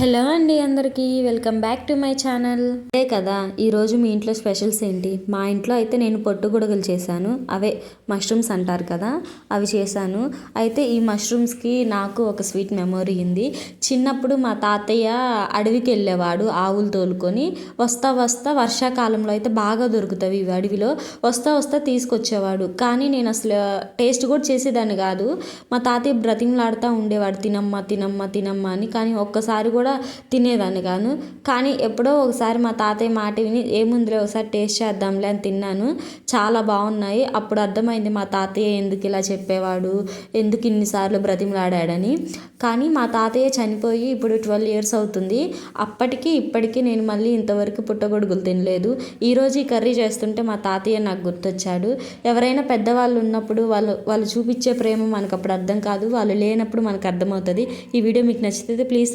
Hello అండి, అందరికీ welcome back to my channel. అదే కదా ఈరోజు మీ ఇంట్లో స్పెషల్స్ ఏంటి? మా ఇంట్లో అయితే నేను పొట్టుగుడగలు చేశాను. అవే మష్రూమ్స్ అంటారు కదా, అవి చేశాను. అయితే ఈ మష్రూమ్స్కి నాకు ఒక స్వీట్ మెమొరీ ఉంది. చిన్నప్పుడు మా తాతయ్య అడవికి వెళ్ళేవాడు ఆవులు తోలుకొని. వస్తా వస్తా వర్షాకాలంలో అయితే బాగా దొరుకుతాయి ఇవి అడవిలో. వస్తా వస్తా తీసుకొచ్చేవాడు. కానీ నేను అసలు టేస్ట్ కూడా చేసేదాన్ని కాదు. మా తాతయ్య బ్రతిమలాడుతూ ఉండేవాడు, తినమ్మా తినమ్మా తినమ్మా అని. కానీ ఒక్కసారి కూడా తినేదాన్ని కాను. కానీ ఎప్పుడో ఒకసారి మా తాతయ్య మాట విని ఏముందిలే ఒకసారి టేస్ట్ చేద్దాంలే అని తిన్నాను. చాలా బాగున్నాయి. అప్పుడు అర్థమైంది మా తాతయ్య ఎందుకు ఇలా చెప్పేవాడు, ఎందుకు ఇన్నిసార్లు బ్రతిమలాడాడని. కానీ మా తాతయ్య చనిపోయి ఇప్పుడు 12 years అవుతుంది. అప్పటికి ఇప్పటికీ నేను మళ్ళీ ఇంతవరకు పుట్టగొడుగులు తినలేదు. ఈరోజు ఈ కర్రీ చేస్తుంటే మా తాతయ్య నాకు గుర్తొచ్చాడు. ఎవరైనా పెద్దవాళ్ళు ఉన్నప్పుడు వాళ్ళు చూపించే ప్రేమ మనకు అప్పుడు అర్థం కాదు, వాళ్ళు లేనప్పుడు మనకు అర్థమవుతుంది. ఈ వీడియో మీకు నచ్చితే ప్లీజ్